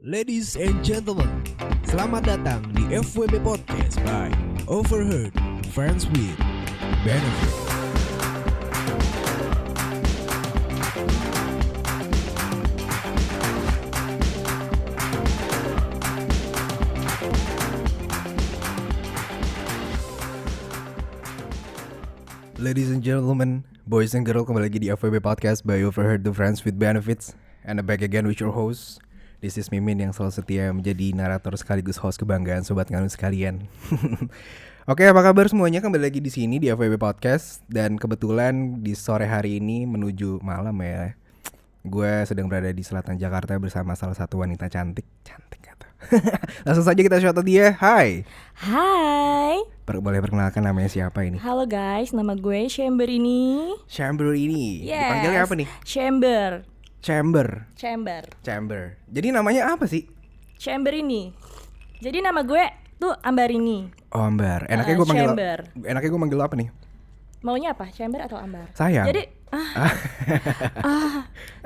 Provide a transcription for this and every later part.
Ladies and gentlemen, selamat datang di FWB Podcast by Overheard Friends with Benefit. Ladies and gentlemen, boys and girls, kembali lagi di FWB Podcast by Overheard Friends with Benefits. And I'm back again with your host. This is Mimin yang selalu setia menjadi narator sekaligus host kebanggaan sobat nganut sekalian. Oke, apa kabar semuanya? Kembali lagi di sini di FWB Podcast. Dan kebetulan di sore hari ini menuju malam ya, gue sedang berada di selatan Jakarta bersama salah satu wanita cantik kata. Langsung saja kita shout out dia. Hai. Boleh perkenalkan namanya siapa ini? Halo guys, nama gue Chamber ini. Yes. Dipanggilnya apa nih? Chamber. Jadi namanya apa sih? Chamber ini. Jadi nama gue tuh Ambarini. Oh, Ambar. Enaknya gue manggil apa nih? Maunya apa? Chamber atau Ambar? Sayang. Jadi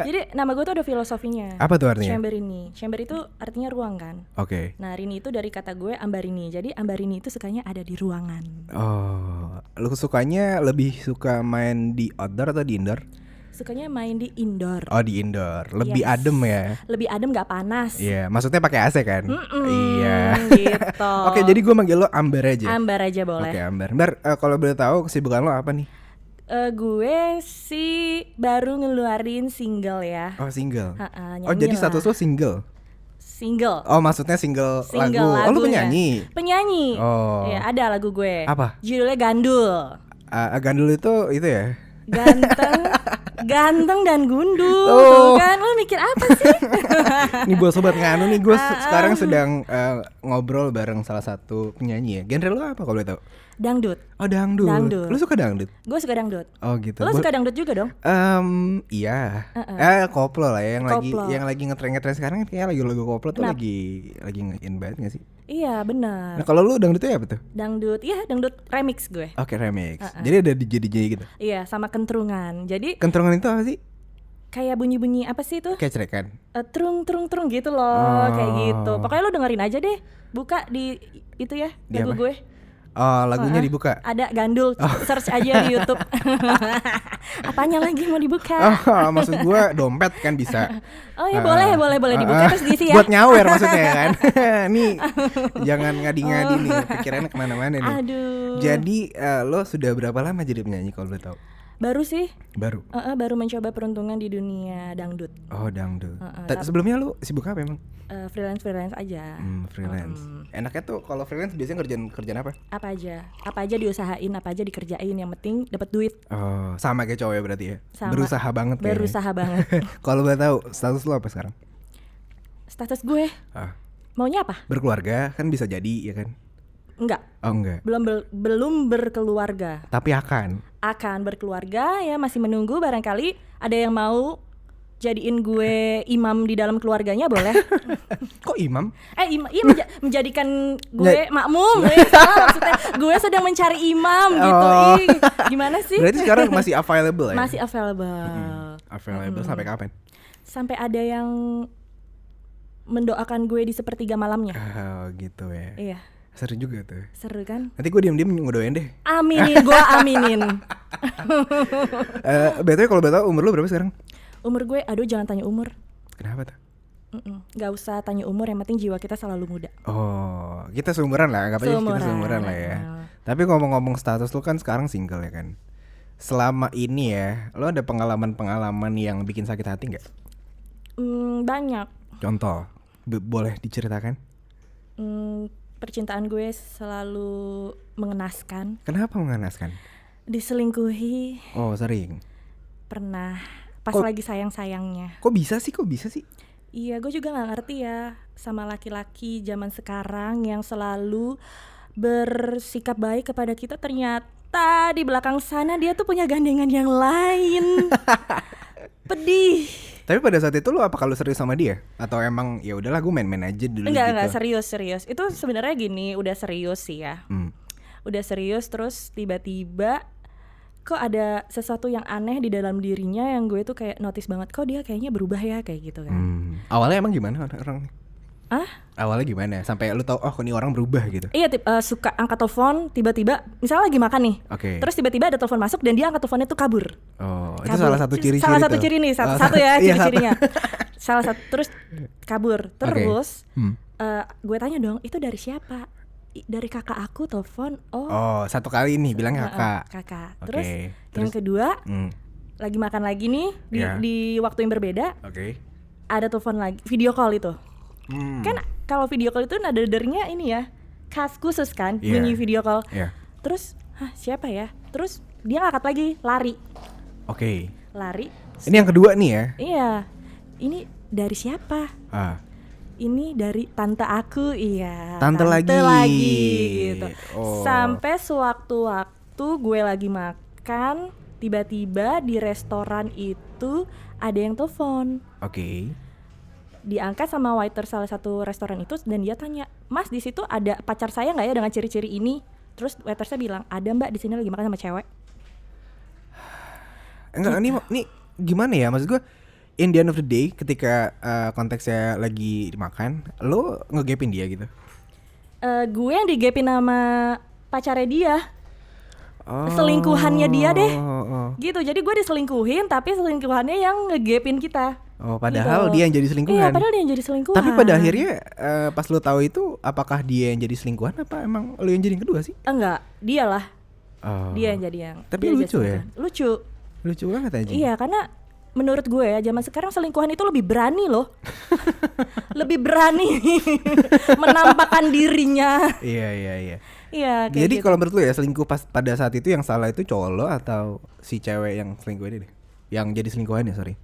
jadi nama gue tuh ada filosofinya. Apa tuh artinya? Chamber ini. Chamber itu artinya ruang kan? Oke. Nah, Rini itu dari kata gue Ambarini. Jadi Ambarini itu sukanya ada di ruangan. Oh, lu sukanya lebih suka main di outdoor atau di indoor? Sukanya main di indoor. Oh, di indoor. Lebih adem ya. Lebih adem, gak panas. Iya, maksudnya pakai AC kan? Iya. Gitu. Oke, jadi gue manggil lo Ambar aja. Ambar aja boleh. Oke, Ambar. Kalau boleh tahu kesibukan lo apa nih? Gue sih baru ngeluarin single ya. Oh, single. Nyanyi jadi lah. status lo single? Single. Oh, maksudnya single lagu. Oh, lu penyanyi? Penyanyi. Oh. Ya, ada lagu gue. Apa? Judulnya Gandul. Gandul itu ya? Ganteng dan gundul. Oh. Tuh kan, lu mikir apa sih? Nih buat sobat nganu nih, gue sekarang sedang ngobrol bareng salah satu penyanyi ya. Genre lu apa kalau boleh tahu? Dangdut. Oh, dangdut. Lu suka dangdut? Gue suka dangdut. Oh gitu. Lu suka dangdut juga dong? Iya. Koplo lah ya, yang lagi ngetren sekarang kayaknya lagu koplo tuh lagi in banget nggak sih? Iya benar. Nah kalau lu dangdutnya apa tuh? Dangdut remix gue. Oke, remix. Jadi ada DJ gitu? Iya, sama kentrungan. Jadi kentrungan itu apa sih? Kayak bunyi-bunyi apa sih itu? Kayak cerekan? Trung gitu loh, kayak gitu. Pokoknya lu dengerin aja deh. Buka di itu ya, lagu gue. Oh, lagunya dibuka? Ada Gandul, search aja di YouTube. Apanya lagi mau dibuka? Oh, maksud gue dompet kan bisa. Oh ya boleh dibuka terus diisi ya. Buat nyawer maksudnya kan. Nih, jangan ngadi-ngadi nih, pikirannya kemana-mana nih. Aduh. Jadi lo sudah berapa lama jadi penyanyi kalau lo tahu? Baru sih. Baru mencoba peruntungan di dunia dangdut. Oh, dangdut. Sebelumnya lu sibuk apa emang? Freelance aja. Freelance. Enaknya tuh kalau freelance biasanya kerjaan apa? Apa aja diusahain, apa aja dikerjain, yang penting dapat duit. Oh, sama kayak cowok ya berarti ya. Sama. Berusaha banget. Kalau boleh tahu status lu apa sekarang? Status gue? Maunya apa? Berkeluarga kan bisa jadi ya kan? Enggak. Oh, enggak. Belum berkeluarga. Tapi akan berkeluarga ya, masih menunggu, barangkali ada yang mau jadiin gue imam di dalam keluarganya boleh. Kok imam? Menjadikan gue makmum. Salah maksudnya. Gue sedang mencari imam gitu. Gimana sih? Berarti sekarang masih available ya? Masih available. Available sampai kapan? Sampai ada yang mendoakan gue di sepertiga malamnya. Oh, gitu ya. Iya. Seru juga tuh. Seru kan? Nanti gue diam-diam ngedoain deh. Gue aminin. BTW kalau boleh tahu umur lu berapa sekarang? Umur gue, jangan tanya umur. Kenapa tuh? Gak usah tanya umur, yang penting jiwa kita selalu muda. Oh, kita seumuran lah, anggap aja kita seumuran lah ya. Tapi ngomong-ngomong status lu kan sekarang single ya kan? Selama ini ya, lo ada pengalaman-pengalaman yang bikin sakit hati gak? Banyak. Contoh, boleh diceritakan? Percintaan gue selalu mengenaskan. Kenapa mengenaskan? Diselingkuhi. Oh, sering? Pernah, pas lagi sayang-sayangnya. Kok bisa sih? Iya, gue juga gak ngerti ya sama laki-laki zaman sekarang yang selalu bersikap baik kepada kita. Ternyata di belakang sana dia tuh punya gandengan yang lain. Pedih. Tapi pada saat itu lo apa kalau serius sama dia? Atau emang ya udahlah gue main-main aja dulu? Enggak, serius. Itu sebenarnya gini, udah serius sih ya. Udah serius terus tiba-tiba kok ada sesuatu yang aneh di dalam dirinya yang gue tuh kayak notice banget, kok dia kayaknya berubah ya kayak gitu kan. Awalnya emang gimana orang? Awalnya gimana? Sampai lu tahu oh ini orang berubah gitu. Iya, suka angkat telepon tiba-tiba, misalnya lagi makan nih. Oke. Terus tiba-tiba ada telepon masuk dan dia angkat teleponnya tuh kabur. Oh, itu Kabur. salah satu ciri-ciri. Salah satu tuh. ciri nih, Oh, satu ya iya, ciri-cirinya. Salah satu terus kabur. Terus Hmm. gue tanya dong, itu dari siapa? Dari kakak aku telepon. Oh, satu kali nih bilang kakak. Kakak. Oke, Terus terus? yang kedua, Hmm. lagi makan lagi nih Iya. di waktu yang berbeda, Oke. ada telepon lagi, video call itu. Hmm. Kan kalau video call itu nada dernya ini ya, khas khusus kan, Iya. bunyi video call. Iya. Terus, siapa ya? Terus dia ngangkat lagi, lari. Oke. Lari. Ini yang kedua nih ya. Iya. Ini dari siapa? Ini dari tante aku. Iya. Tante lagi. gitu. Oh. Sampai sewaktu-waktu gue lagi makan, tiba-tiba di restoran itu ada yang telepon. Oke. Diangkat sama waiter salah satu restoran itu dan dia tanya, "Mas, di situ ada pacar saya nggak ya dengan ciri-ciri ini?" Terus waitersnya bilang, "Ada Mbak, di sini lagi makan sama cewek." Enggak, ini gimana ya? Maksud gue in the end of the day ketika konteksnya lagi makan, lo ngegapin dia gitu. Gue yang digepin sama pacarnya dia. Selingkuhannya dia deh. Gitu, jadi gue diselingkuhin tapi selingkuhannya yang ngegepin kita. Oh, padahal Gitu. dia yang jadi selingkuhan. Iya, padahal dia yang jadi selingkuhan. Tapi pada akhirnya pas lo tahu itu, apakah dia yang jadi selingkuhan apa emang lo yang jadi yang kedua sih? Enggak, dialah. Oh. Dia yang jadi yang. Tapi dia lucu jadi ya? selingkuhan. Lucu. Lucu banget aja. Iya, karena menurut gue ya zaman sekarang selingkuhan itu lebih berani loh. Lebih berani menampakkan dirinya. Iya. Iya, kayak Jadi gitu. kalau menurut lo ya selingkuh pas pada saat itu yang salah itu cowok lo atau si cewek yang selingkuh ini deh? Yang jadi selingkuhannya, sorry.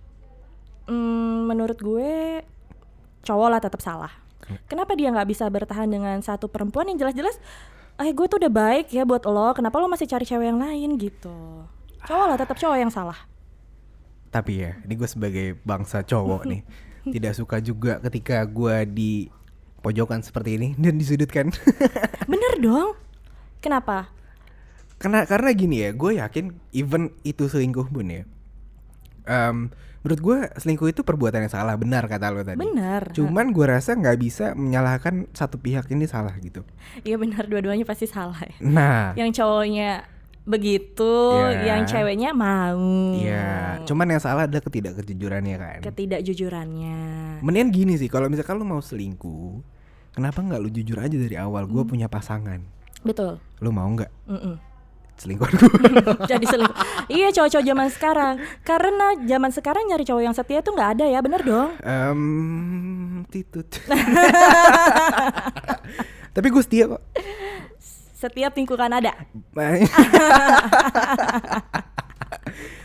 Menurut gue cowok lah tetap salah. Kenapa dia nggak bisa bertahan dengan satu perempuan yang jelas-jelas gue tuh udah baik ya buat lo, kenapa lo masih cari cewek yang lain gitu. Cowok lah tetap cowok yang salah. Tapi ya, ini gue sebagai bangsa cowok nih tidak suka juga ketika gue di pojokan seperti ini dan disudutkan. Bener dong. Kenapa? Karena gini ya, gue yakin even itu selingkuh pun ya. Menurut gue selingkuh itu perbuatan yang salah, benar kata lo tadi. Benar. Cuman gue rasa nggak bisa menyalahkan satu pihak ini salah gitu. Iya benar, dua-duanya pasti salah ya. Nah, Yang cowoknya begitu, Iya. yang ceweknya mau. iya. Cuman yang salah adalah ketidakkejujurannya kan. Ketidakjujurannya. Mendingan gini sih, kalau misalkan lu mau selingkuh, kenapa nggak lu jujur aja dari awal? Gue punya pasangan. Betul. Lu mau nggak Mm-mm. selingkuh gue? Jadi selingkuh. Iya, cowok-cowok zaman sekarang. Karena zaman sekarang nyari cowok yang setia tuh nggak ada ya, bener dong. Titut. Tapi gue setia kok. Setiap lingkungan ada.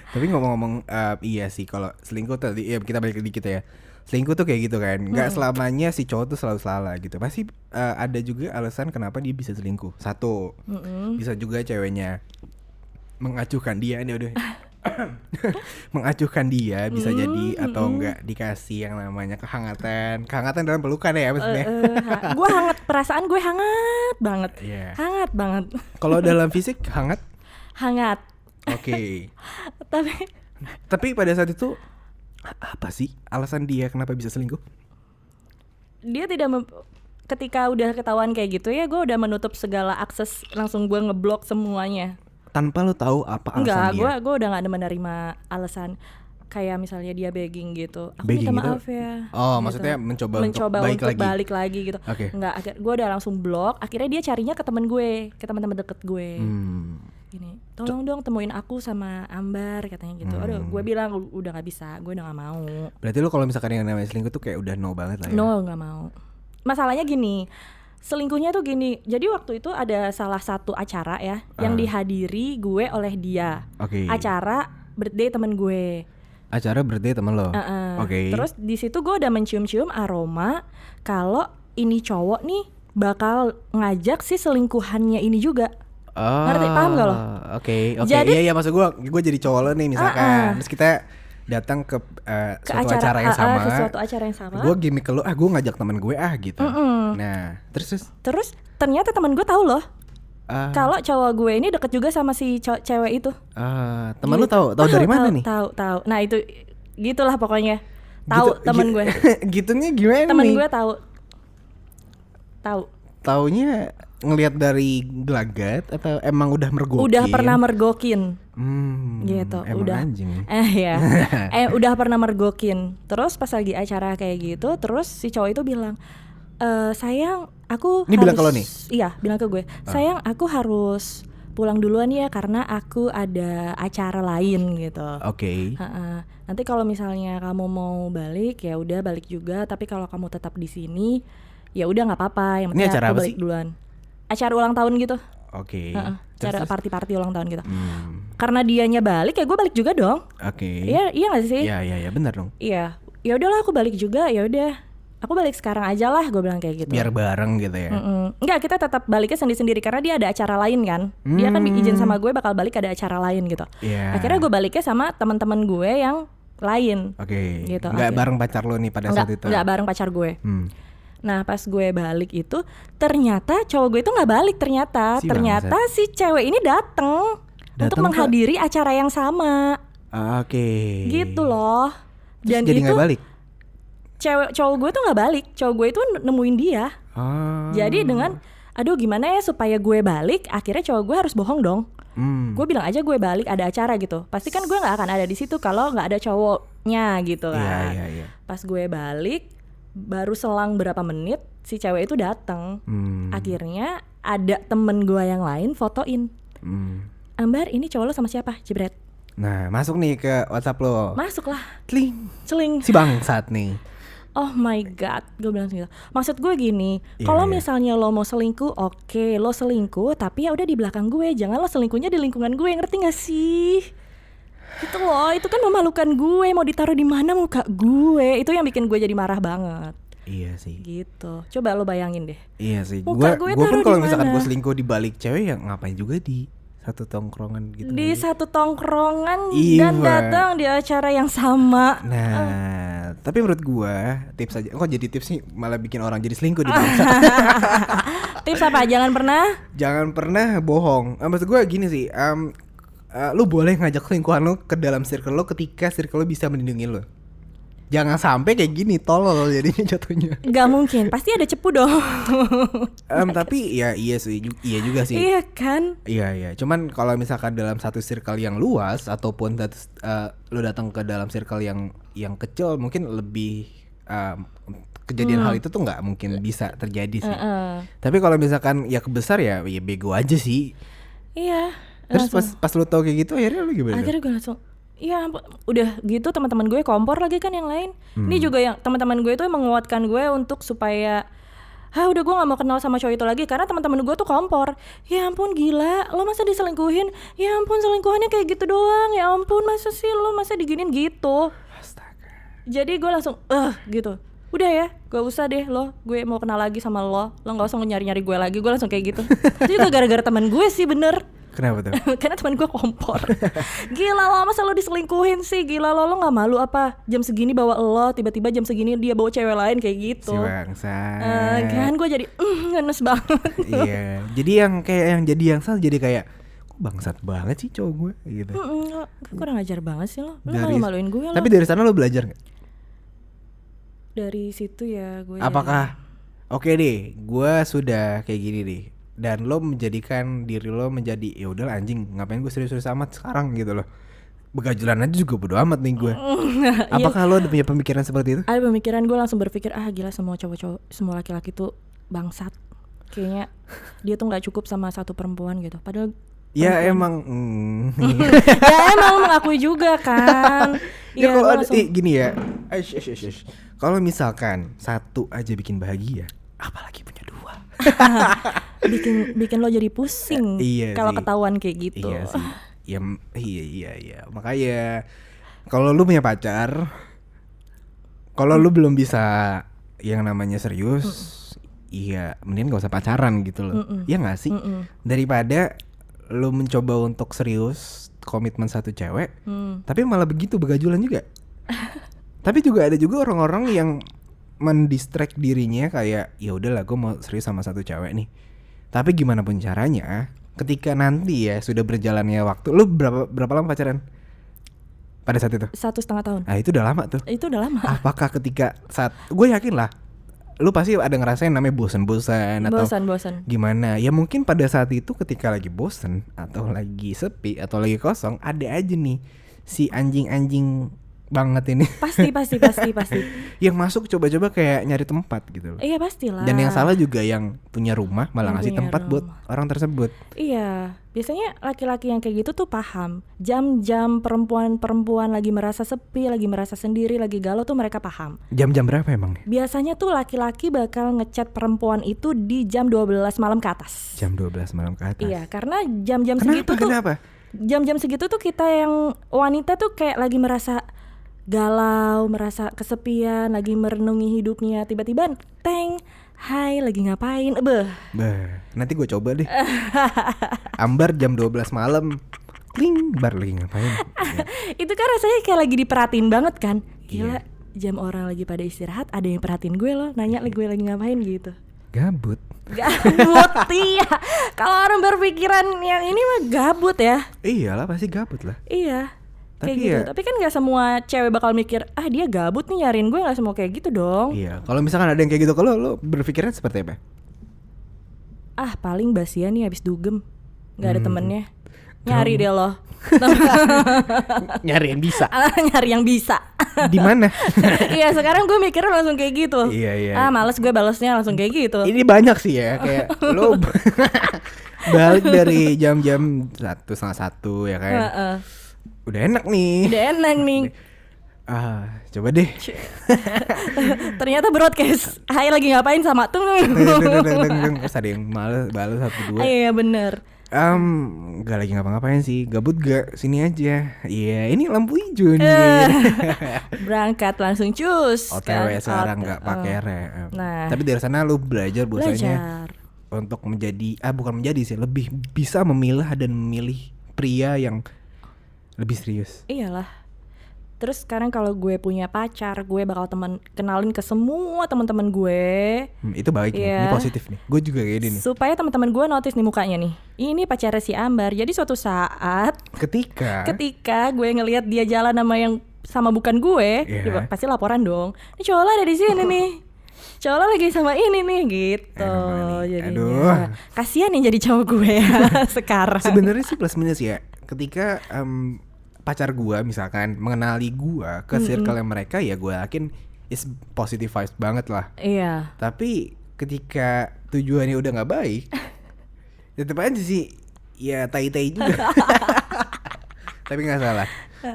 Tapi ngomong-ngomong, iya sih kalau selingkuh tadi, ya kita balik dikit ya. Selingkuh tuh kayak gitu kan, nggak selamanya si cowok tuh selalu salah gitu. Pasti ada juga alasan kenapa dia bisa selingkuh. Satu, bisa juga ceweknya mengacuhkan dia, ini udah mengacuhkan dia bisa jadi, atau enggak dikasih yang namanya kehangatan dalam pelukan ya maksudnya. Gue hangat, perasaan gue hangat banget. Iya. Hangat banget. Kalau dalam fisik hangat, Hangat. oke. Tapi Tapi pada saat itu apa sih alasan dia kenapa bisa selingkuh? dia tidak ketika udah ketahuan kayak gitu ya, gue udah menutup segala akses, langsung gue ngeblok semuanya. Tanpa lo tahu apa alasan Enggak, dia. gue udah nggak ada menerima alasan kayak misalnya dia begging gitu. Aku Begging minta gitu? maaf ya. Oh, gitu. maksudnya mencoba untuk untuk balik lagi. balik lagi gitu. Oke. Enggak, gue udah langsung blok. Akhirnya dia carinya ke temen gue, ke teman-teman deket gue. Gini, tolong dong temuin aku sama Ambar katanya gitu. Aduh, gue bilang udah nggak bisa, gue udah nggak mau. Berarti lo kalau misalkan yang namanya selingkuh tuh kayak udah no banget lah ya. No, nggak mau. Masalahnya gini, selingkuhnya tuh gini. Jadi waktu itu ada salah satu acara ya yang dihadiri gue oleh dia. Oke. Acara birthday temen gue. Acara birthday temen lo. Oke. Terus di situ gue udah mencium-cium aroma kalau ini cowok nih bakal ngajak si selingkuhannya ini juga. Ngerti, paham gak lo? Oke. Jadi- Iya gue jadi cowok lo nih misalkan. Terus kita datang ke suatu acara yang sama. ke suatu acara yang sama. Gue gimmick ke lo, gue ngajak temen gue gitu. Nah, terus Ternyata temen gue tahu loh ah, kalau cowok gue ini deket juga sama si cewek itu. temen lo tahu dari mana nih? Tahu. Nah itu gitulah pokoknya. Tahu temen gue. Gitunya gimana Temen nih? gue tahu. Tahu. Taunya ngelihat dari gelagat atau emang udah mergokin? Udah pernah mergokin. Gitu, emang udah. anjing. Ya. Udah pernah mergokin. Terus pas lagi acara kayak gitu, terus si cowok itu bilang, sayang, aku Ini harus. bilang ke lo nih? Iya, bilang ke gue. Sayang, aku harus pulang duluan ya karena aku ada acara lain gitu. Oke. Nanti kalau misalnya kamu mau balik ya udah balik juga. Tapi kalau kamu tetap di sini, ya udah nggak apa-apa. Yang Ini penting acara aku apa balik sih? duluan. Acara ulang tahun gitu. Oke. Acara party ulang tahun gitu. Karena dianya balik ya gue balik juga dong. Oke. Iya nggak sih? Iya benar dong. Iya. Ya udahlah aku balik juga. Ya udah. Aku balik sekarang aja lah, gue bilang kayak gitu. Biar bareng gitu ya. Enggak, kita tetap baliknya sendiri-sendiri karena dia ada acara lain kan. Dia kan izin sama gue bakal balik ada acara lain gitu. Iya. Akhirnya gue baliknya sama teman-teman gue yang lain. Oke. Gitu, Nggak bareng pacar lo nih pada saat itu? Enggak bareng pacar gue. Nah pas gue balik itu ternyata cowok gue itu nggak balik ternyata. Ternyata si cewek ini datang untuk menghadiri acara yang sama. Oke. Gitu loh. Dan jadi nggak balik? Cowok gue tuh nggak balik. Cowok gue itu nemuin dia. Jadi dengan aduh gimana ya supaya gue balik, akhirnya cowok gue harus bohong dong. Gue bilang aja gue balik ada acara gitu. Pasti kan gue nggak akan ada di situ kalau nggak ada cowoknya gitu kan. Iya. Pas gue balik baru selang berapa menit si cewek itu datang. Akhirnya ada temen gue yang lain fotoin. Ambar ini cowok lo sama siapa? Jebret. Nah masuk nih ke WhatsApp lo. Masuk lah. Celing. Si bangsat nih. Oh my god, gue bilang gitu. Maksud gue gini, kalau misalnya lo mau selingkuh, oke, lo selingkuh, tapi ya udah di belakang gue, jangan lo selingkuhnya di lingkungan gue, ngerti gak sih? Itu loh, itu kan memalukan gue, mau ditaruh di mana muka gue, itu yang bikin gue jadi marah banget. Iya sih. Gitu, coba lo bayangin deh. Iya sih. Gue pun kalau misalkan gue selingkuh di balik cewek, ya ngapain juga di satu tongkrongan gitu. Di satu tongkrongan dan datang di acara yang sama. Nah, tapi menurut gua tips aja. Kok jadi tips nih malah bikin orang jadi selingkuh di bangsa. Tips apa? Jangan pernah bohong. Maksud gua gini sih, lu boleh ngajak selingkuhan lu ke dalam circle lu ketika circle lu bisa melindungi lu. Jangan sampai kayak gini tolol jadinya jatuhnya. Gak mungkin, pasti ada cepu dong. Tapi ya iya juga sih. Iya kan? Iya. Cuman kalau misalkan dalam satu circle yang luas ataupun lu datang ke dalam circle yang kecil, mungkin lebih kejadian hal itu tuh nggak mungkin bisa terjadi sih. Tapi kalau misalkan ya kebesar ya bego aja sih. Iya. Terus pas lu tau kayak gitu akhirnya lu gimana? Akhirnya gue langsung ya udah gitu teman-teman gue kompor lagi kan yang lain. Ini juga yang teman-teman gue itu menguatkan gue untuk supaya udah gue nggak mau kenal sama cowok itu lagi karena teman-teman gue tuh kompor. Ya ampun gila, lo masa diselingkuhin? Ya ampun selingkuhannya kayak gitu doang. Ya ampun masa sih lo masa diginin gitu. Astaga. Jadi gue langsung gitu. Udah ya, gak usah deh lo, gue mau kenal lagi sama lo gak usah nyari-nyari gue lagi, gue langsung kayak gitu. Itu juga gara-gara teman gue sih bener. Kenapa tuh? Karena teman gue kompor. Gila lo masa lo diselingkuhin sih, gila lo gak malu apa jam segini bawa lo, tiba-tiba jam segini dia bawa cewek lain kayak gitu. Si bangsat. Kan gue jadi ngenes banget. Iya, jadi yang salah jadi kayak bangsat banget sih cowok gue gitu. Kurang ajar banget sih lo malu-maluin gue lo. Tapi dari sana lo belajar gak? Dari situ ya gue. Apakah oke deh, gue sudah kayak gini deh, dan lo menjadikan diri lo menjadi ya udah anjing, ngapain gue serius-serius amat sekarang gitu loh. Begajulan aja juga bodo amat nih gue. Apakah lo ada punya pemikiran seperti itu? Ada pemikiran, gue langsung berpikir gila semua cowok-cowok, semua laki-laki tuh bangsat. Kayaknya dia tuh nggak cukup sama satu perempuan gitu. Padahal ya emang ya emang mengakui juga kan. Ya kalau ada gini ya. Kalau misalkan satu aja bikin bahagia, apalagi punya dua. bikin lo jadi pusing. Iya kalau ketahuan kayak gitu. Iya sih. Iya. Makanya kalau lu punya pacar, kalau lu belum bisa yang namanya serius, iya mending gak usah pacaran gitu loh. Iya gak sih? Daripada lu mencoba untuk serius komitmen satu cewek, tapi malah begitu begajulan juga. Tapi juga ada juga orang-orang yang mendistract dirinya kayak ya udahlah gue mau serius sama satu cewek nih. Tapi gimana pun caranya, ketika nanti ya sudah berjalannya waktu, lu berapa lama pacaran pada saat itu? 1,5 tahun. Nah itu udah lama tuh. Itu udah lama. Apakah ketika saat gue yakin lah lu pasti ada ngerasain namanya bosan-bosan atau Bosan. gimana. Ya mungkin pada saat itu ketika lagi bosan atau lagi sepi atau lagi kosong, ada aja nih si anjing-anjing banget ini Pasti. yang masuk coba-coba kayak nyari tempat gitu loh. Iya pastilah. Dan yang salah juga yang punya rumah malah Yang ngasih punya tempat buat rumah. orang tersebut. Iya, biasanya laki-laki yang kayak gitu tuh paham. Jam-jam perempuan lagi merasa sepi, lagi merasa sendiri, lagi galau tuh mereka paham. Jam-jam berapa emang nih? Biasanya tuh laki-laki bakal ngechat perempuan itu di jam 12 malam ke atas. Jam 12 malam ke atas. Iya, karena jam-jam segitu tuh Kenapa? jam-jam segitu tuh kita yang wanita tuh kayak lagi merasa galau, merasa kesepian, lagi merenungi hidupnya, tiba-tiba teng, hai lagi ngapain? Beh. Bah, nanti gue coba deh. Ambar jam 12 malam. Kling, bar lagi ngapain? Ya. Itu kan rasanya kayak lagi diperhatiin banget kan. Iya. Gila, jam orang lagi pada istirahat ada yang perhatiin gue loh, nanya gue lagi ngapain gitu. Gabut. Gabut. Iya. Kalau orang berpikiran yang ini mah gabut ya. Iyalah pasti gabut lah. Iya. Tapi Kayak gitu. ya- Tapi kan gak semua cewek bakal mikir, ah dia gabut nih nyariin gue, gak semua kayak gitu dong. Iya, kalau misalkan ada yang kayak gitu, kalau lo berpikirnya seperti apa? Ah paling basian nih habis dugem, gak ada temennya. Nyari deh loh. Nyari yang bisa. Nyari yang bisa. Di mana? Iya sekarang gue mikirnya langsung kayak gitu. Iya. Ah males gue balesnya langsung kayak gitu. Ini banyak sih ya, kayak lo balik dari jam-jam 1:30 ya kan. Heeh. Udah enak nih. Udah enak nih. Coba deh. Ternyata broadcast. Hai lagi ngapain sama tuh? Terus ada yang balas 1-2. Iya bener. Gak lagi ngapa-ngapain sih. Gabut gak? Sini aja. Iya, ini lampu hijau nih. Berangkat langsung cus. OTW kan? sekarang gak pakai rem. Nah. Tapi dari sana lu belajar bahwasanya Belajar. untuk menjadi bukan menjadi sih, lebih bisa memilah dan memilih pria yang lebih serius. Iyalah. Terus sekarang kalau gue punya pacar, gue bakal kenalin ke semua teman-teman gue. Itu baik nih, ini Iya. positif nih. Gue juga kayak gini nih. Supaya teman-teman gue notice nih mukanya nih. Ini pacarnya si Ambar. Jadi suatu saat ketika gue ngelihat dia jalan sama bukan gue, Iya. dia pasti laporan dong. Ini cowok lo ada di sini nih. Cowok lo lagi sama ini nih gitu. Emang nih, Jadinya aduh. kasihan yang jadi cowok gue ya sekarang. Sebenarnya sih plus minus ya. Ketika pacar gua misalkan mengenali gua ke circle mereka, ya gua yakin is positive vibes banget lah. Iya. Tapi ketika tujuannya udah nggak baik, tetep aja sih ya tai-tai juga. Tapi nggak salah.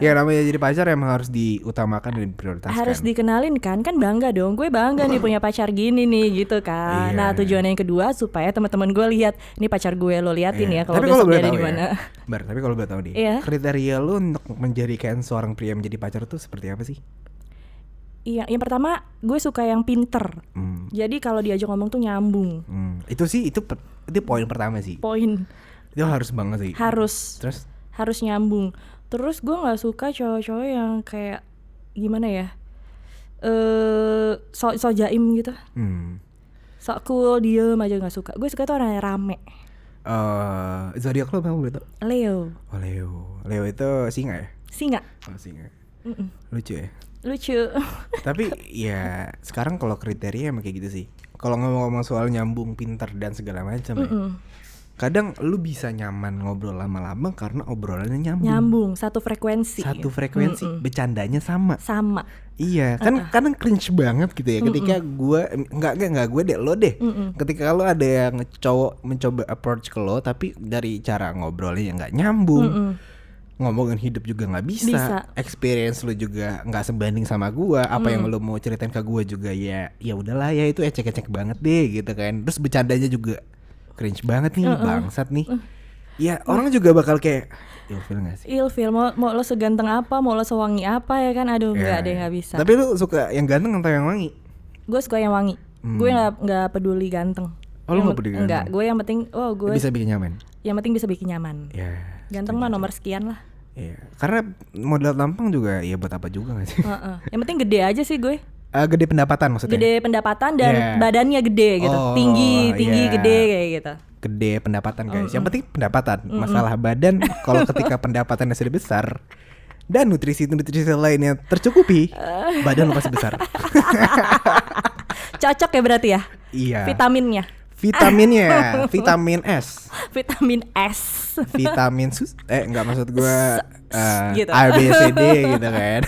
Ya namanya jadi pacar emang harus diutamakan dan diprioritaskan. Harus dikenalin kan bangga dong, gue bangga nih punya pacar gini nih gitu kan. Iya. Nah tujuannya yang kedua supaya teman-teman gue lihat nih pacar gue, lo liatin Iya. ya kalau Tapi besok boleh dia ada tahu di mana. Bar, tapi kalau boleh tahu nih, Iya. kriteria lu untuk menjadikan seorang pria menjadi pacar tuh seperti apa sih? Iya, yang pertama gue suka yang pinter. Jadi kalau diajak ngomong tuh nyambung. Itu sih itu poin pertama sih. Poin Itu harus banget sih. harus Terus nyambung. Terus gue nggak suka cowok-cowok yang kayak gimana ya, so jaim gitu, sok cool diem aja nggak suka. Gue suka tuh orang yang rame. zodiak lo apa boleh tau? Leo, Oh Leo itu singa ya? singa, Oh singa. Lucu ya. lucu. Tapi ya sekarang kalau kriteria emang kayak gitu sih. Kalau ngomong-ngomong soal nyambung, pintar dan segala macam ya. Kadang lu bisa nyaman ngobrol lama-lama karena obrolannya nyambung. Nyambung, satu frekuensi. Satu frekuensi, bercandanya sama. Sama. Iya, kan kadang cringe banget gitu ya ketika gue enggak gue deh, lo deh. Ketika lo ada yang cowok mencoba approach ke lo tapi dari cara ngobrolnya nggak nyambung. Ngomongin hidup juga nggak bisa. Experience lo juga nggak sebanding sama gue. Apa yang lo mau ceritain ke gue juga ya udahlah ya itu ecek-ecek banget deh gitu kan. Terus bercandanya juga cringe banget nih, bangsat nih. Ya orang juga bakal kayak ilfil gak sih? Ilfil, mau lo seganteng apa, mau lo sewangi apa ya kan, aduh nggak deh, nggak bisa. Tapi lu suka yang ganteng atau yang wangi? Gue suka yang wangi. Gue nggak peduli ganteng. Oh, lu nggak peduli ganteng? Enggak, gue yang penting, gue Bisa bikin nyaman. yang penting bisa bikin nyaman. Ya. Ganteng mah nomor sekian lah. Iya. Karena modal tampang juga ya buat apa juga gak sih? Yang penting gede aja sih gue. Gede pendapatan maksudnya. Gede pendapatan dan Yeah. badannya gede gitu. Oh, tinggi yeah. gede kayak gitu. Gede pendapatan guys. Yang penting pendapatan. Masalah badan kalau ketika pendapatannya sudah besar dan nutrisi lainnya tercukupi, badan lu pasti besar. Cocok ya berarti ya? Iya. Vitaminnya. Vitamin S. Vitamin S. Vitamin enggak maksud gue gitu. A B C D gitu kan.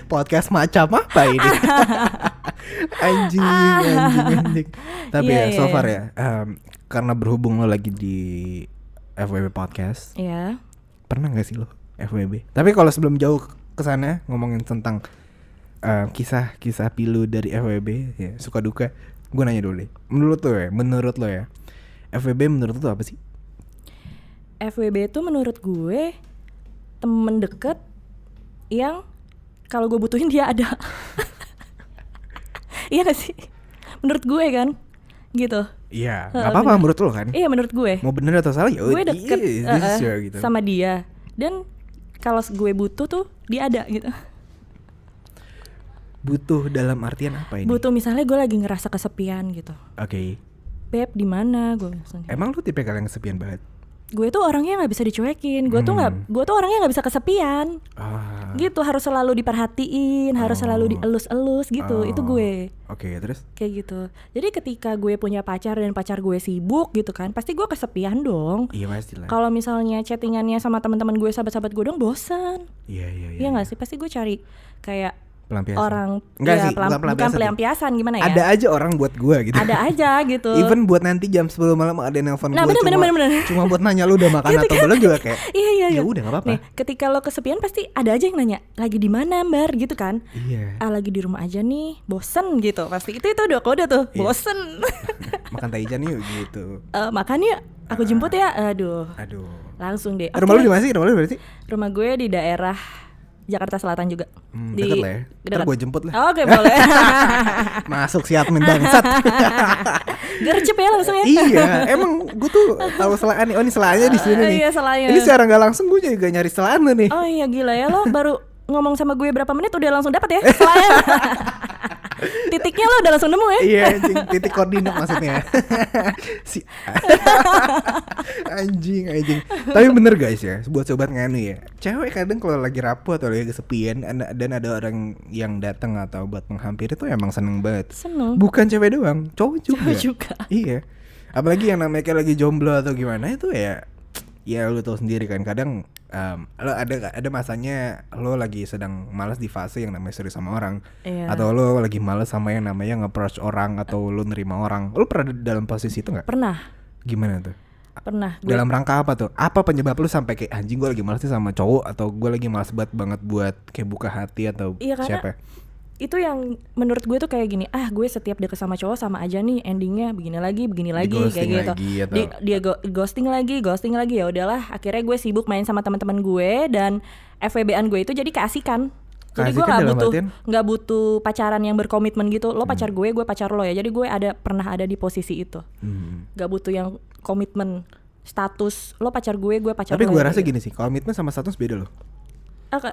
Podcast macam apa ini? anjing. Tapi Iya, ya so iya, far iya. ya karena berhubung lo lagi di FWB podcast, Iya. pernah gak sih lo FWB? Tapi kalau sebelum jauh ke sana ngomongin tentang kisah pilu dari FWB ya, suka duka, gue nanya dulu deh. Menurut lo ya FWB menurut lo apa sih? FWB itu menurut gue temen deket yang kalau gue butuhin dia ada. Iya gak sih? Menurut gue kan gitu. Iya, nggak apa-apa menurut lo kan? Iya menurut gue. Mau bener atau salah ya Gue deket gitu. sama dia. Dan kalau gue butuh tuh dia ada gitu. Butuh dalam artian apa ini? Butuh misalnya gue lagi ngerasa kesepian gitu. Oke. Beb di mana? Gue langsung kayak, Emang lu tipe kalian kesepian banget? gue tuh orangnya nggak bisa dicuekin. Gue tuh orangnya nggak bisa kesepian. Gitu, harus selalu diperhatiin, harus selalu dielus-elus gitu. Itu gue. Oke, terus? Kayak gitu. Jadi ketika gue punya pacar dan pacar gue sibuk gitu kan, pasti gue kesepian dong. Iya pasti lah. Kalau misalnya chattingannya sama teman-teman gue, sahabat-sahabat gue dong, bosan. Iya. Iya nggak sih? Pasti gue cari kayak Pelampiasan. orang Enggak ya, sih, bukan pelampiasan gimana ya? Ada aja orang buat gue gitu. Ada aja gitu. Even buat nanti jam 10 malam ada nelpon Nah, gue bener. cuma buat nanya lu udah makan atau belum juga kayak. Iya. Ya udah enggak apa-apa. Nih, ketika lo kesepian pasti ada aja yang nanya, lagi di mana, Mbar gitu kan? Iya. Lagi di rumah aja nih, bosen gitu. Pasti itu udah kode tuh, Iya. bosen. Makan taijan yuk gitu. Makan yuk, aku jemput ya. Aduh. Langsung deh. Rumah lu Oke. di mana sih? Rumah lu berarti? Rumah gue di daerah Jakarta Selatan juga. Deket lah ya. Ntar gue jemput lah. Oke, boleh. Masuk si admin bangsat. Gercep ya langsung ya. Iya, emang gue tuh tahu selaan nih. Oh, ini selaannya di sini nih. Iya, selaannya. Ini secara nggak langsung gue juga nyari selaan lu nih. Oh iya gila ya, lo baru ngomong sama gue berapa menit udah langsung dapat ya selain. Titiknya lo udah langsung nemu ya. Iya, anjing, titik koordinat maksudnya. Si anjing. Tapi bener guys ya, buat sobat nganu ya. Cewek kadang kalau lagi rapuh atau lagi kesepian dan ada orang yang datang atau buat menghampiri tuh emang seneng banget. Seneng. Bukan cewek doang, cowok juga. Cowok juga. Iya. Apalagi yang namanya kayak lagi jomblo atau gimana itu ya lu tahu sendiri kan kadang lo ada masanya lo lagi sedang malas di fase yang namanya serius sama orang. Iya. Atau lo lagi malas sama yang namanya nge-approach orang atau lo nerima orang. Lo pernah dalam posisi itu nggak? Pernah. Gimana tuh? Pernah. Dalam rangka apa tuh? Apa penyebab lo sampai kayak anjing gue lagi malas nih sama cowok atau gue lagi malas banget buat kayak buka hati atau Iya, karena siapa? itu yang menurut gue tuh kayak gini, gue setiap deket sama cowok sama aja nih endingnya begini lagi kayak gitu. Lagi, atau... Dia ghosting lagi ya udahlah. Akhirnya gue sibuk main sama teman-teman gue dan FWB-an gue itu jadi keasikan. Jadi gue nggak butuh pacaran yang berkomitmen gitu. Lo pacar gue pacar lo ya. Jadi gue pernah ada di posisi itu. Nggak butuh yang komitmen status. Lo pacar gue pacar lo. Tapi gue ya, rasa gitu. gini sih, komitmen sama status beda loh.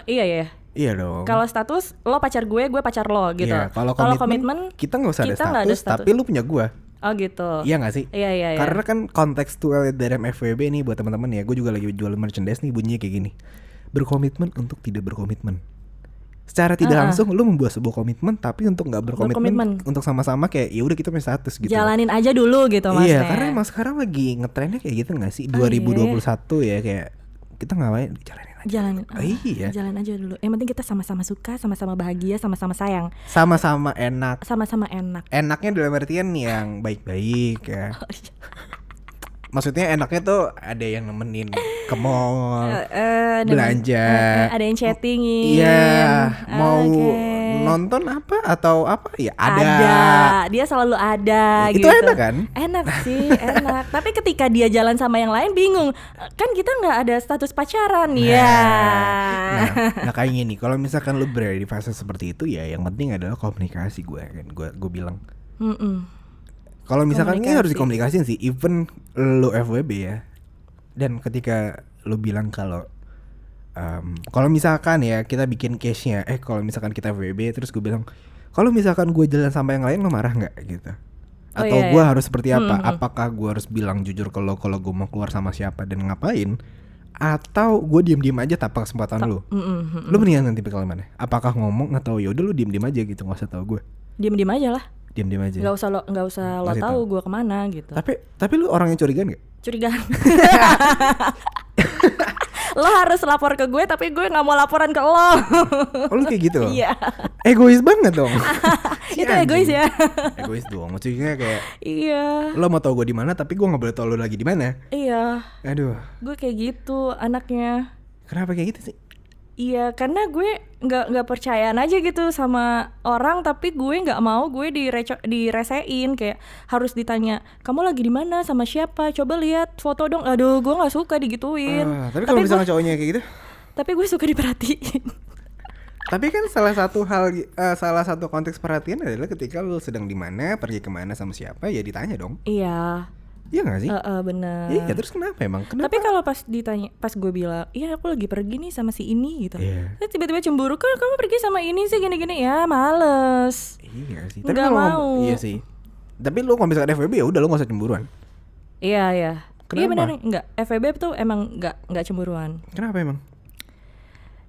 Iya. Iya dong. Kalau status lo pacar gue pacar lo gitu. Iya, kalau komitmen kita nggak usah ada status, tapi lu punya gue. Oh gitu. Iya nggak sih? Iya. Karena kan kontekstual dari FWB nih buat teman-teman ya, gue juga lagi jual merchandise nih bunyinya kayak gini. Berkomitmen untuk tidak berkomitmen. Secara tidak langsung lu membuat sebuah komitmen, tapi untuk nggak berkomitmen untuk sama-sama kayak ya udah kita punya status gitu. Jalanin aja dulu gitu maksudnya. Iya, karena emang sekarang lagi ngetrennya kayak gitu nggak sih? 2021 ya kayak kita ngapain jalanin aja. Jalan aja dulu. Yang penting kita sama-sama suka, sama-sama bahagia, sama-sama sayang. Sama-sama enak. Enaknya dalam artian yang baik-baik ya. Maksudnya enaknya tuh ada yang nemenin ke mall, belanja, ada yang chattingin. Iya, mau nonton apa atau apa ya ada. Dia selalu ada. Itu gitu. enak kan? Enak sih, enak. Tapi ketika dia jalan sama yang lain bingung. Kan kita nggak ada status pacaran ya. Nah kayak gini, kalau misalkan lu berada di fase seperti itu ya, yang penting adalah komunikasi gue bilang. Kalau misalkan ini harus dikomunikasiin sih, even lo FWB ya. Dan ketika lo bilang kalau misalkan ya kita bikin case-nya, kalau misalkan kita FWB terus gue bilang, kalau misalkan gue jalan sama yang lain lo marah nggak gitu? Atau gue harus seperti apa? Apakah gue harus bilang jujur ke lo kalau gue mau keluar sama siapa dan ngapain? Atau gue diem-diem aja tanpa kesempatan lo? Lo mendingan nanti pikir mana? Apakah ngomong atau yaudah lo diem-diem aja gitu, nggak usah tau gue? Diem-diem aja lah. Diam-diam aja. Nggak usah lo Kasih tahu tahu. gue kemana gitu. Tapi lu orang yang curigaan gak? Curigaan. Lo harus lapor ke gue tapi gue nggak mau laporan ke lo. Oh lu kayak gitu? Iya. Egois banget dong. Si Itu anjing. egois ya. Egois dong. Maksudnya kayak Iya. lo mau tau gue di mana tapi gue nggak boleh tau lo lagi di mana. Iya. Aduh. Gue kayak gitu anaknya. Kenapa kayak gitu sih? Iya, karena gue nggak percayaan aja gitu sama orang, tapi gue nggak mau gue diresein, kayak harus ditanya kamu lagi di mana sama siapa, coba lihat foto dong. Aduh, gue nggak suka digituin. Tapi kalau misalnya cowoknya kayak gitu? Tapi gue suka diperhatiin. Tapi kan salah satu konteks perhatian adalah ketika lo sedang di mana, pergi kemana sama siapa, ya ditanya dong. Iya. Iya nggak sih? Bener. Iya, terus kenapa emang? Kenapa? Tapi kalau pas ditanya, pas gue bilang, iya aku lagi pergi nih sama si ini gitu. Iya. Terus tiba-tiba cemburu, kan kamu pergi sama ini sih gini-gini, ya males. Iya sih. Nggak kalau mau. Iya sih. Tapi lu kalau misalkan FWB ya udah lu nggak usah cemburuan. Iya. Iya Kenapa? benar, enggak. FWB tuh emang nggak cemburuan. Kenapa emang?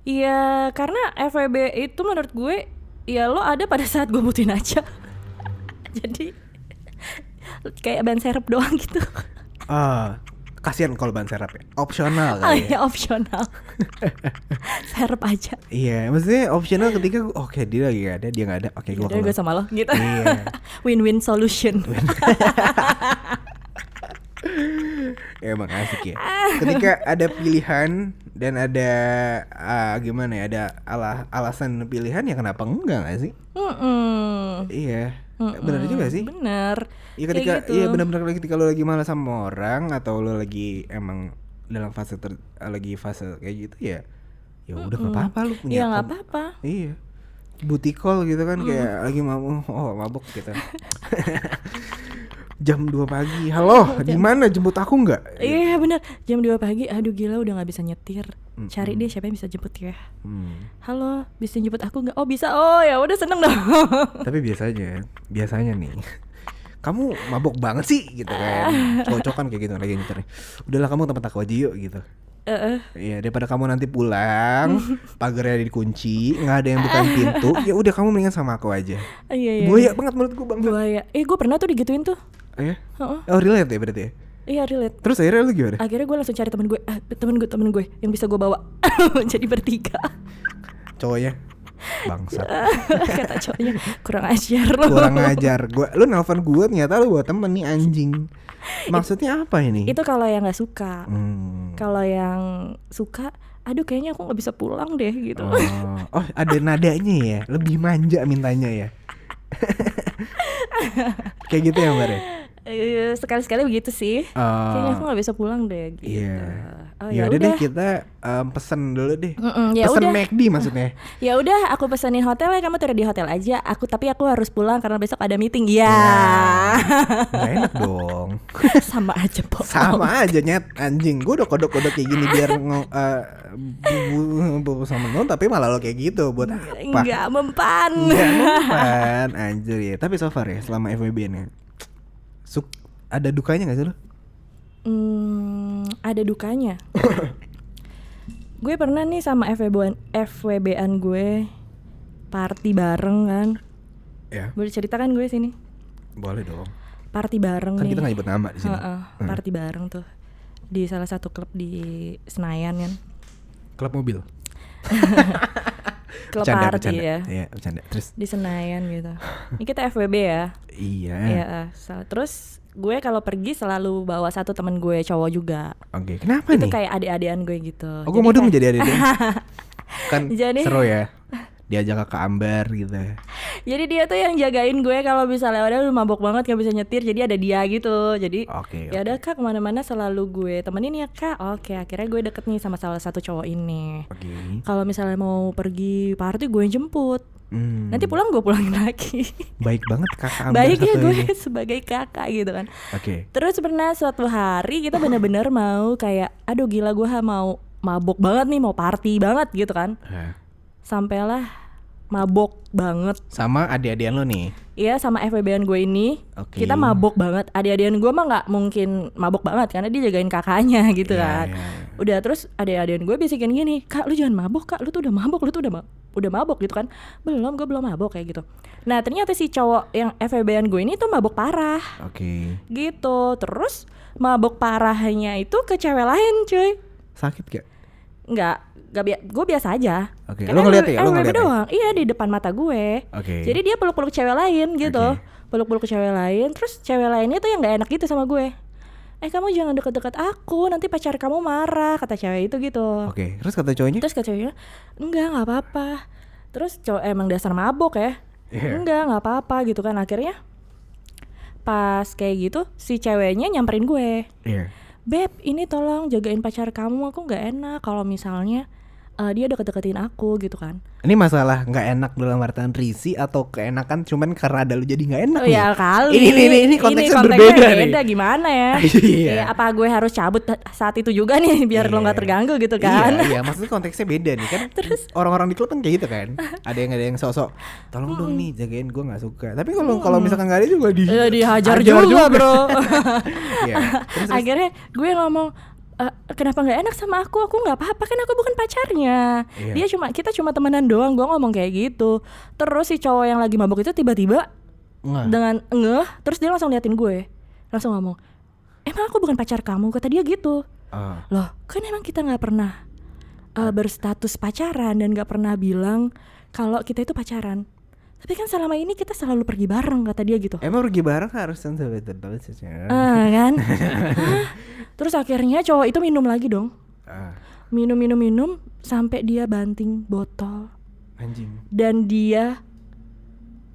Iya, karena FWB itu menurut gue, ya lo ada pada saat gue butuhin aja. Jadi kayak ban serep doang gitu. Kasihan kalau ban serap ya. Opsional Oh kali ya. iya, opsional. Serep aja. Iya, maksudnya opsional ketika oke dia lagi gak ada, dia gak ada. Oke, gua Jadi gue keluar. sama lo gitu. Iya. Win-win solution. Ya emang asik ya. Ketika ada pilihan dan ada gimana ya, ada alasan pilihan ya kenapa enggak gak sih? Iya. Bener juga sih. Bener. Iya ketika Kayak gitu. iya benar-benar ketika lo lagi malas sama orang atau lo lagi emang dalam fase lagi fase kayak gitu ya udah nggak apa-apa lo punya Iya nggak apa-apa. iya booty call gitu kan kayak lagi mabuk gitu jam 2 pagi halo di mana jemput aku nggak. Iya bener, jam 2 pagi, aduh gila udah gak bisa nyetir. Cari deh siapa yang bisa jemput ya. Halo, bisa jemput aku nggak? Oh bisa, oh ya udah seneng dong. Tapi biasanya nih kamu mabuk banget sih gitu kan. Cocok kan kayak gitu lagi nyetir. Udahlah kamu tempat aku aja yuk gitu. Iya daripada kamu nanti pulang pagarnya dikunci nggak ada yang bukain pintu, ya udah kamu mendingan sama aku aja. Iya. Buaya banget menurutku bang. Buaya. Gue pernah tuh digituin tuh. Ya? Oh relate ya berarti ya. Iya relate. Terus akhirnya lu gimana? Akhirnya gue langsung cari temen gue yang bisa gue bawa. Jadi bertiga. Cowoknya bangsat. Kata cowoknya kurang ajar lo. Kurang ajar. Lu nelpon gue ternyata lu buat temen nih anjing. Maksudnya apa ini? Itu kalau yang nggak suka. Hmm. Kalau yang suka, aduh kayaknya aku nggak bisa pulang deh gitu. Oh ada nadanya ya, lebih manja mintanya ya. Kayak gitu ya Mbak ya? Sekali-sekali begitu sih. Kayaknya aku nggak bisa pulang deh gitu. Iya. Oh, Ya udah deh kita pesen dulu deh. Ya Pesen udah. McD maksudnya. Ya udah, aku pesenin hotel ya, kamu tidur di hotel aja. Tapi aku harus pulang karena besok ada meeting. Ya. Gak enak dong. Sama aja bohong. Sama aja nyet anjing. Gue udah kodok-kodok kayak gini biar sama non tapi malah lo kayak gitu buat apa? Enggak mempan. Enggak mempan anjir ya. Tapi so far ya selama FWB nih ada dukanya gak sih lo? Ada dukanya. Gue pernah nih sama FWB-an gue party bareng kan. Ya. Boleh cerita kan gue sini? Boleh dong. Party bareng Kan nih. kita gak nyebut nama di sini. Party bareng tuh di salah satu klub di Senayan kan. Klub mobil. Klub Bercanda, party bercanda. ya. Iya, bercanda. Terus Di Senayan gitu. Ini kita FWB ya. iya. Iya. Terus gue kalau pergi selalu bawa satu teman gue cowok juga. Oke, kenapa Itu nih? kayak adik-adikan gue gitu. Oh, gue mau dong jadi adik. Kan Jadi- seru ya. Diajak ke Ambar gitu. Jadi dia tuh yang jagain gue kalau misalnya udah lu mabok banget gak bisa nyetir, jadi ada dia gitu. Jadi Oke. ya udah Kak, kemana-mana selalu gue temenin ya Kak. Oke, akhirnya gue deket nih sama salah satu cowok ini. Oke. Kalau misalnya mau pergi party gue yang jemput. Nanti pulang gue pulangin lagi. Baik banget kakak Ambar Baik ya satu gue ini. sebagai kakak gitu kan. Oke. Terus pernah suatu hari kita bener-bener mau kayak, aduh gila gue mau mabok banget nih, mau party banget gitu kan. Hah. Sampailah mabok banget. Sama adik-adikan lo nih. Iya, sama FWB-an gue ini. Oke. Kita mabok banget. Adik-adikan gue mah gak mungkin mabok banget karena dia jagain kakaknya gitu Iya, kan. iya. Udah terus adik-adikan gue bisikin gini, Kak lu jangan mabok Kak, lu tuh udah mabok, lu tuh udah udah mabok gitu kan. Belum, gue belum mabok kayak gitu. Nah ternyata si cowok yang FWB-an gue ini tuh mabok parah. Oke. Gitu. Terus mabok parahnya itu ke cewek lain cuy. Sakit gak? Enggak gue biasa aja. Oke. Karena Lo ngeliat ya? Lo FWB ngeliat ya? doang. Iya di depan mata gue. Oke. Jadi dia peluk-peluk cewek lain gitu. Oke. Peluk-peluk ke cewek lain. Terus cewek lainnya tuh yang gak enak gitu sama gue. Kamu jangan deket-deket aku, nanti pacar kamu marah, kata cewek itu gitu. Oke. Terus kata cowoknya? Terus kata ceweknya, enggak apa-apa. Terus cowok emang dasar mabok ya. Iya. Enggak apa-apa gitu kan. Akhirnya pas kayak gitu si ceweknya nyamperin gue. Iya. Beb, ini tolong jagain pacar kamu, aku gak enak kalau misalnya dia deket-deketin aku gitu kan. Ini masalah nggak enak dalam artian risih atau keenakan cuman karena ada lu jadi nggak enak Oh nih? ya kali. Ini konteksnya berbeda nih. Beda gimana ya? Iya. Apa gue harus cabut saat itu juga nih biar lo nggak terganggu gitu kan? Iya, maksudnya konteksnya beda nih kan. Terus orang-orang di klub kan kayak gitu kan. Ada yang sosok, tolong dong nih jagain gue nggak suka. Tapi kalau misalkan nggak ada juga dihajar juga bro. Iya. Terus. Akhirnya gue ngomong, kenapa nggak enak sama aku nggak apa-apa kan aku bukan pacarnya. Iya. Kita cuma temenan doang. Gue ngomong kayak gitu. Terus si cowok yang lagi mabuk itu tiba-tiba dengan terus dia langsung liatin gue, langsung ngomong, emang aku bukan pacar kamu, kata dia gitu. Loh kan emang kita nggak pernah berstatus pacaran dan nggak pernah bilang kalau kita itu pacaran. Tapi kan selama ini kita selalu pergi bareng, kata dia gitu. Emang pergi bareng harus kan? Terus akhirnya cowok itu minum lagi dong. Minum sampai dia banting botol. Anjing. Dan dia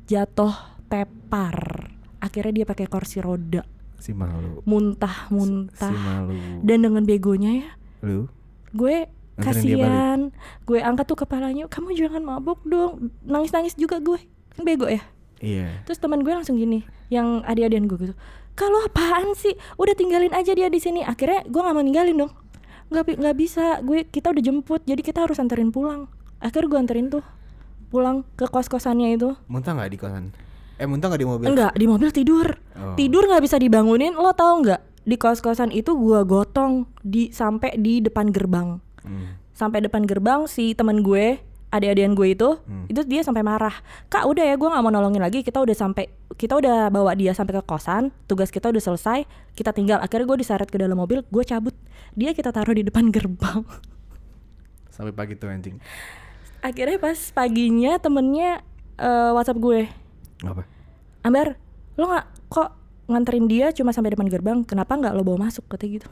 jatuh tepar. Akhirnya dia pakai kursi roda. Si malu. Muntah. Si malu. Dan dengan begonya ya, Lu? Gue kasihan. Gue angkat tuh kepalanya, kamu jangan mabuk dong. Nangis juga gue. Kan bego ya. Iya. Terus teman gue langsung gini, yang adik-adikan gue gitu, kalau apaan sih, udah tinggalin aja dia di sini. Akhirnya gue nggak mau ninggalin dong, nggak bisa, kita udah jemput, jadi kita harus anterin pulang. Akhirnya gue anterin tuh pulang ke kos-kosannya itu. Muntah nggak di kosan? Muntah nggak di mobil? Enggak, di mobil tidur. Tidur nggak bisa dibangunin. Lo tau nggak, di kos-kosan itu gue gotong sampai di depan gerbang. Sampai depan gerbang si teman gue, adik-adikan gue itu dia sampai marah. Kak udah ya, gue nggak mau nolongin lagi. Kita udah bawa dia sampai ke kosan. Tugas kita udah selesai. Kita tinggal. Akhirnya gue diseret ke dalam mobil. Gue cabut. Dia kita taruh di depan gerbang. Sampai pagi tuh anjing. Akhirnya pas paginya temennya WhatsApp gue. Apa? Ambar, lo nggak kok nganterin dia cuma sampai depan gerbang? Kenapa nggak lo bawa masuk? Katanya gitu.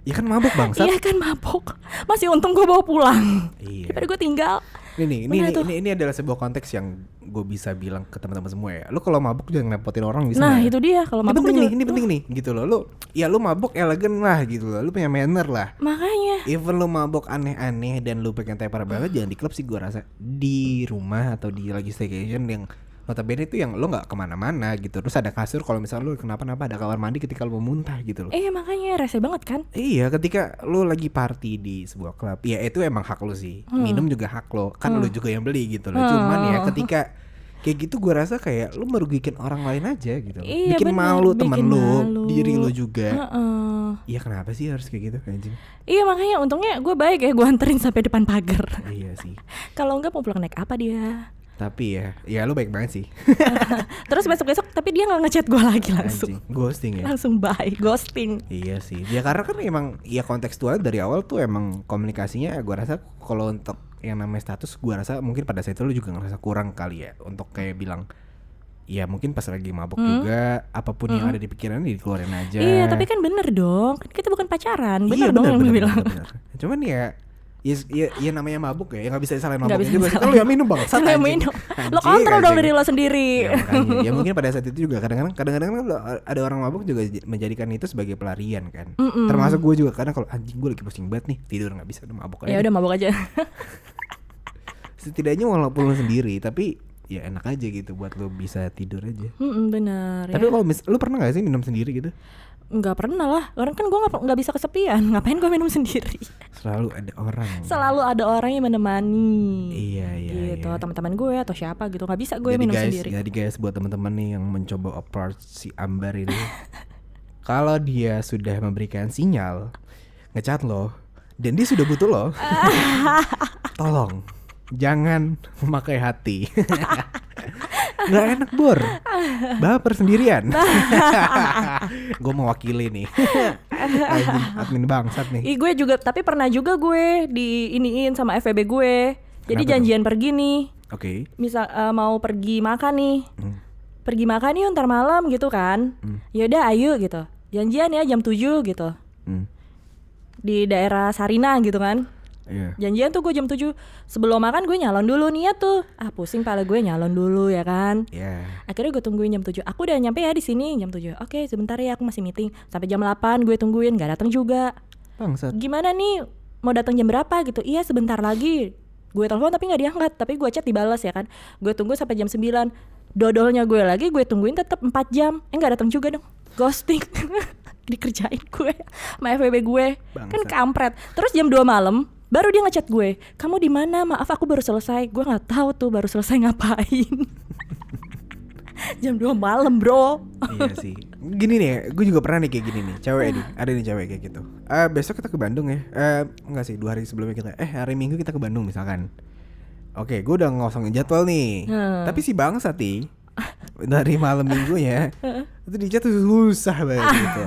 Ya kan mabuk bangsat. Iya kan mabuk. Masih untung gue bawa pulang. Iya. Daripada gue tinggal. Ini adalah sebuah konteks yang gue bisa bilang ke teman-teman semua ya. Lu kalau mabuk jangan ngerepotin orang bisa. Nah itu dia, kalau mabuk ini penting nih gitu loh. Lu mabuk elegan lah gitu loh. Lu punya manner lah. Makanya. Even lu mabuk aneh-aneh dan lu pengen tepar banget, jangan di klub sih gue rasa. Di rumah atau di lagi staycation yang notabene itu yang lo nggak kemana-mana gitu. Terus ada kasur, kalau misalnya lo kenapa-napa ada kamar mandi ketika lo mau muntah gitu loh. Makanya rese banget kan. Iya, ketika lo lagi party di sebuah klub, ya itu emang hak lo sih. Minum juga hak lo, kan lo juga yang beli gitu loh. Cuman ya ketika kayak gitu gue rasa kayak lo merugikan orang lain aja gitu. Iya, bikin bener, malu temen lo, malu. diri lo juga. Iya kenapa sih harus kayak gitu anjing? Iya makanya untungnya gue baik ya, gue anterin sampai depan pagar. Iya sih. Kalau enggak mau pulang naik apa dia? Tapi ya lu baik banget sih. Terus besok-besok tapi dia gak ngechat gue lagi langsung. Anjing, ghosting ya. Langsung bye, ghosting. Iya sih. Ya karena kan emang ya kontekstual dari awal tuh emang komunikasinya gue rasa kalau untuk yang namanya status gue rasa mungkin pada saat itu lu juga ngerasa kurang kali ya untuk kayak bilang ya mungkin pas lagi mabuk juga apapun yang ada di pikiran dikeluarin aja. Iya tapi kan bener dong, kan kita bukan pacaran. Bener dong yang gue bilang. Bener. Cuman ya namanya mabuk ya nggak bisa disalahin mabuk juga kan lu yang minum bang. Lu yang minum. Lo kontrol dong diri lo sendiri. Ya, makanya, ya mungkin pada saat itu juga kadang-kadang ada orang mabuk juga menjadikan itu sebagai pelarian kan. Termasuk gue juga kadang kalau anjing gue lagi pusing banget nih tidur nggak bisa udah mabuk aja. Ya udah mabuk aja. Setidaknya walaupun lo sendiri tapi ya enak aja gitu buat lo bisa tidur aja. Benar. Tapi kalau lo pernah nggak sih minum sendiri gitu? Nggak pernah lah, orang kan gue nggak bisa kesepian, ngapain gue minum sendiri? Selalu ada orang yang menemani. Iya gitu, iya. teman-teman gue atau siapa gitu, nggak bisa gue minum sendiri. Jadi guys buat teman-teman nih yang mencoba approach si Ambar ini, kalau dia sudah memberikan sinyal ngechat lo dan dia sudah butuh lo, tolong jangan memakai hati. Nggak enak Bor, baper sendirian. Gue mewakili nih. Admin bangsat nih. Gue juga, tapi pernah juga gue diiniin sama FWB gue. Jadi Kenapa janjian pergi nih. Oke. Misal mau pergi makan nih. Pergi makan nih ntar malam gitu kan. Yaudah ayo gitu. Janjian ya jam 7 gitu. Di daerah Sarina gitu kan. Iya. Janjian tuh gue jam 7. Sebelum makan gue nyalon dulu niat tuh. Pusing pala gue nyalon dulu ya kan. Akhirnya gue tungguin jam 7. Aku udah nyampe ya di sini jam 7. Oke, sebentar ya aku masih meeting. Sampai jam 8 gue tungguin gak datang juga. Bangsat. Gimana nih? Mau datang jam berapa gitu? Iya, sebentar lagi. Gue telepon tapi gak diangkat, tapi gue chat dibalas ya kan. Gue tunggu sampai jam 9. Dodolnya gue lagi, gue tungguin tetap 4 jam. Gak datang juga dong. Ghosting. Dikerjain gue sama FWB gue. Bangsat. Kan kampret. Terus jam 2 malam baru dia ngechat gue, kamu di mana? Maaf aku baru selesai. Gue nggak tahu tuh baru selesai ngapain. Jam 2 malam bro. Iya sih. Gini nih, gue juga pernah nih kayak gini nih. Cewek nih, ada nih cewek kayak gitu. Besok kita ke Bandung ya. Enggak sih, 2 hari sebelumnya kita. Hari Minggu kita ke Bandung misalkan. Oke, gue udah ngosongin jadwal nih. Tapi si bangsat nih dari malam minggunya itu di chat tuh susah banget gitu.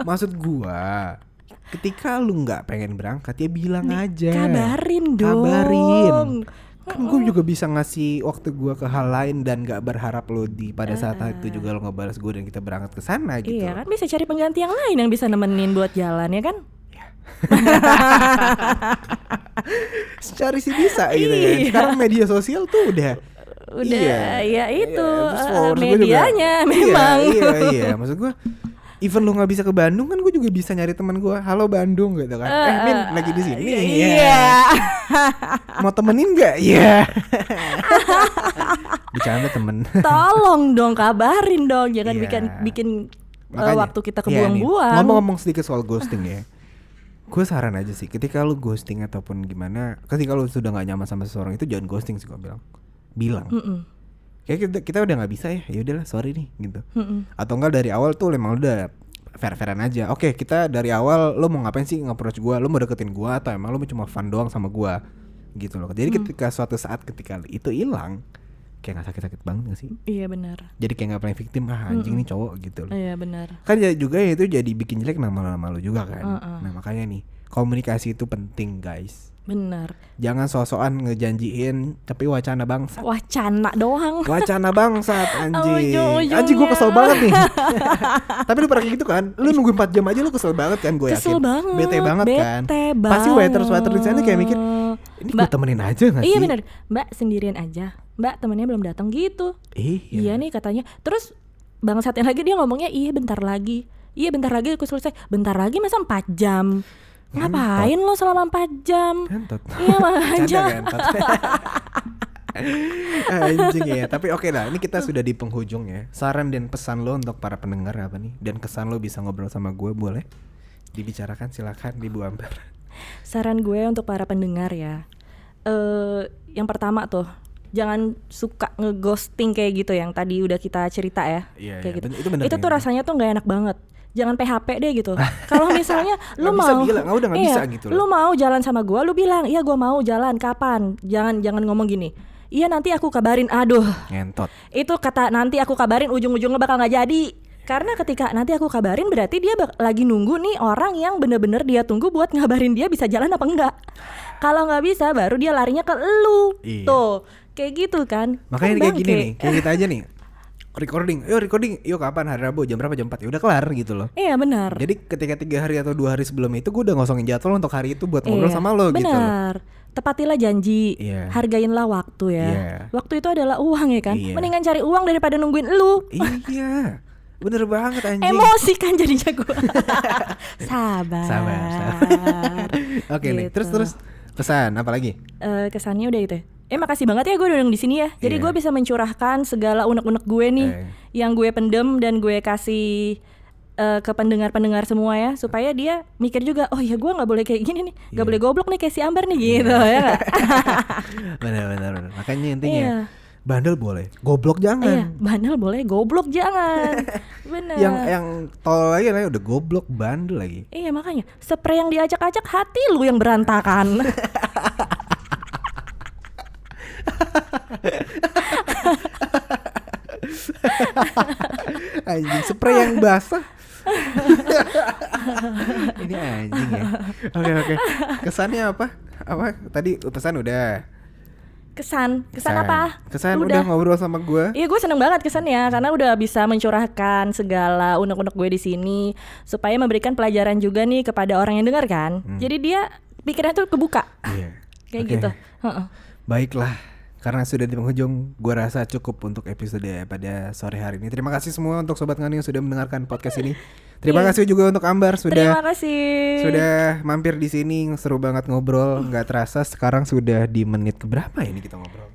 Maksud gue, ketika lu nggak pengen berangkat ya bilang aja. Kabarin dong. Kabarin. Kan gue juga bisa ngasih waktu gue ke hal lain dan gak berharap lo di pada saat itu juga lo ngebalas gue dan kita berangkat ke sana gitu. Iya kan, bisa cari pengganti yang lain yang bisa nemenin buat jalan ya kan. Cari sih bisa gitu kan. Sekarang media sosial tuh udah ya itu terus medianya juga, memang. Iya. Maksud gue, even lu nggak bisa ke Bandung kan gue juga bisa nyari teman gue. Halo Bandung gitu kan. Min lagi di sini. Iya. Mau temenin nggak? Iya. Bercanda temen. Tolong dong kabarin dong, jangan Iya. bikin Makanya, waktu kita iya nih, kebuang-buang. ngomong-ngomong sedikit soal ghosting ya. Gue saran aja sih, ketika lu ghosting ataupun gimana, ketika lu sudah nggak nyaman sama seseorang itu jangan ghosting sih gue bilang. Kayak kita udah nggak bisa ya udahlah sorry nih gitu. Atau enggak dari awal tuh emang udah fair-fairan aja. Oke, kita dari awal lo mau ngapain sih nge-approach gue, lo mau deketin gue atau emang lo mau cuma fun doang sama gue gitu loh. Jadi ketika suatu saat ketika itu hilang, kayak nggak sakit-sakit banget gak sih? Iya benar. Jadi kayak nggak playing victim, anjing nih cowok gitu loh. Iya benar. Kan ya juga itu jadi bikin jelek nama lo juga kan. Nah makanya nih komunikasi itu penting guys. Benar. Jangan so-soan ngejanjiin tapi wacana bangsat. Wacana doang. Wacana bangsat anjing. Ujung-ujungnya. Anjing gue kesel banget nih. Tapi lu pernah kayak gitu kan? Lu nungguin 4 jam aja lu kesel banget kan, gue yakin. Kesel banget. Bete banget kan. Bete Pasti banget. waiter di sana kayak mikir, ini gue temenin aja gak sih? Iya benar. Mbak sendirian aja. Mbak temennya belum datang gitu. Iya nih katanya. Terus bangsatnya lagi dia ngomongnya iya bentar lagi. Iya bentar lagi aku selesai. Bentar lagi masa 4 jam. Ngapain lo selama 4 jam? Ngentot. Iya makanya. Anjing ya. Tapi oke lah, ini kita sudah di penghujung ya. Saran dan pesan lo untuk para pendengar apa nih? Dan kesan lo bisa ngobrol sama gue, boleh dibicarakan, silakan Ibu Amber. Saran gue untuk para pendengar ya. Yang pertama tuh, jangan suka ngeghosting kayak gitu yang tadi udah kita cerita ya. Kayak gitu. Itu tuh rasanya tuh nggak enak banget. Jangan PHP deh gitu. Kalau misalnya lu mau, udah nggak bisa gitu. Lu mau jalan sama gua, lu bilang, iya gua mau jalan. Kapan? Jangan ngomong gini. Iya nanti aku kabarin. Aduh. Ngentot. Itu kata nanti aku kabarin ujung-ujungnya bakal nggak jadi. Karena ketika nanti aku kabarin berarti dia lagi nunggu nih orang yang bener-bener dia tunggu buat ngabarin dia bisa jalan apa enggak. Kalau nggak bisa baru dia larinya ke lu. Iya. Tuh kayak gitu kan. Makanya Kan kayak gini nih, kayak kita aja nih. Recording, yuk kapan, hari Rabu jam berapa, jam 4 ya udah kelar gitu loh. Iya benar. Jadi ketika 3 hari atau 2 hari sebelum itu gue udah ngosongin jadwal untuk hari itu buat ngobrol sama lo gitu loh. Benar. Tepatilah janji, hargainlah waktu ya. Waktu itu adalah uang ya kan. Mendingan cari uang daripada nungguin lu. Iya, bener banget anjing. Emosi kan jadinya gue. Sabar. Oke nih, Gitu. terus pesan apa lagi? Kesannya udah itu. Makasih banget ya gue udah di sini ya. Jadi gue bisa mencurahkan segala unek-unek gue nih yang gue pendem dan gue kasih ke pendengar-pendengar semua ya, supaya dia mikir juga, oh ya gue nggak boleh kayak gini nih, nggak boleh goblok nih kayak si Amber nih gitu ya nggak? Benar. Makanya intinya bandel boleh, goblok jangan. Iya, bandel boleh, goblok jangan. Bener. Yang tol lagi lah udah goblok, bandel lagi. Iya makanya spray yang diajak-ajak hati lu yang berantakan. Anjing, spray yang basah. Ini anjing ya. Oke. Kesannya apa? Apa? Tadi pesan udah. Kesan apa? Kesan udah ngobrol sama gue. Iya, gue seneng banget kesannya karena udah bisa mencurahkan segala unek-unek gue di sini supaya memberikan pelajaran juga nih kepada orang yang dengar kan. Jadi dia pikirannya tuh kebuka. Iya. Kayak Oke. gitu. Baiklah, karena sudah di penghujung, gue rasa cukup untuk episode pada sore hari ini. Terima kasih semua untuk Sobat Ngani yang sudah mendengarkan podcast ini. Terima kasih juga untuk Ambar Terima kasih. sudah mampir di sini, seru banget ngobrol. Nggak terasa sekarang sudah di menit keberapa ini kita ngobrol?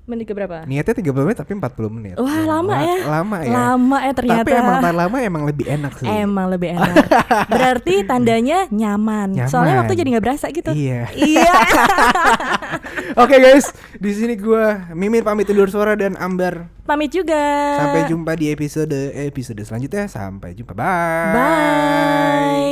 Menit keberapa? Niatnya 30 menit tapi 40 menit. Wah, lama ya. Lama ya. Ternyata. Tapi emang lama emang lebih enak sih. Emang lebih enak. Berarti tandanya nyaman. Soalnya waktu jadi nggak berasa gitu. Iya. Iya. Oke guys, di sini gue Mimin pamit undur suara dan Ambar Pamit juga. sampai jumpa di episode selanjutnya. Sampai jumpa. Bye. Bye.